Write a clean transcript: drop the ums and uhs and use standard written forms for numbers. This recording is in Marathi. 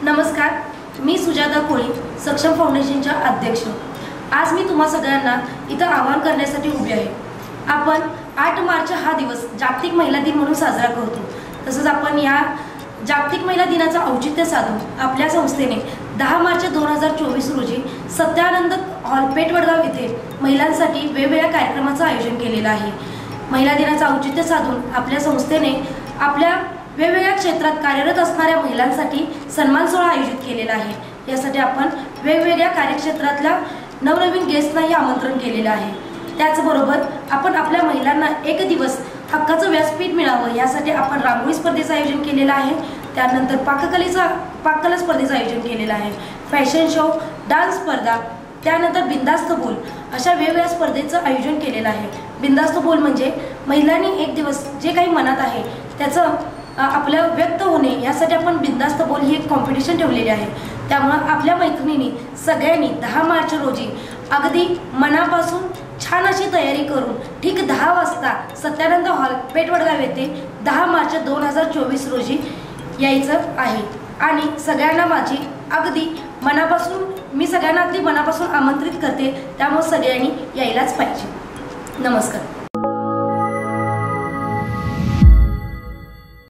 नमस्कार, मी सुजाता कोळी, सक्षम फाउंडेशनच्या अध्यक्ष। आज मी तुम्हा सगळ्यांना इथं आवाहन करण्यासाठी उभी आहे। आपण 8 मार्च हा दिवस जागतिक महिला दिन म्हणून साजरा करतो। तसंच आपण या जागतिक महिला दिनाचं औचित्य साधून आपल्या संस्थेने 10 मार्च 2024 रोजी सत्यानंद हॉल पेठ वडगाव येथे महिलांसाठी वेगवेगळ्या कार्यक्रमाचं आयोजन केलेलं आहे। महिला दिनाचं औचित्य साधून आपल्या संस्थेने आपल्या वेगवेगळ्या क्षेत्रात कार्यरत असणाऱ्या महिलांसाठी सन्मान सोहळा आयोजित केलेला आहे। यासाठी आपण वेगवेगळ्या कार्यक्षेत्रातल्या नवनवीन गेस्टनाही आमंत्रण केलेलं आहे। त्याचबरोबर आपण आपल्या महिलांना एक दिवस हक्काचं व्यासपीठ मिळावं यासाठी आपण रांगोळी स्पर्धेचं आयोजन केलेलं आहे। त्यानंतर पाककला स्पर्धेचं आयोजन केलेलं आहे। फॅशन शो, डान्स स्पर्धा, त्यानंतर बिंदास्त बोल अशा वेगवेगळ्या स्पर्धेचं आयोजन केलेलं आहे। बिंदास्त बोल म्हणजे महिलांनी एक दिवस जे काही मनात आहे त्याचं आपल्या व्यक्त होणे यासाठी आपण बिंदास्त बोल ही एक कॉम्पिटिशन ठेवलेली आहे। त्यामुळे आपल्या मैत्रिणींनी सगळ्यांनी 10 मार्च रोजी अगदी मनापासून छान अशी तयारी करून ठीक 10 वाजता सत्यानंद हॉल पेठ वडगाव येथे 10 मार्च 2024 रोजी यायचं आहे। आणि सगळ्यांना माझी अगदी मनापासून आमंत्रित करते। त्यामुळे सगळ्यांनी यायलाच पाहिजे। नमस्कार।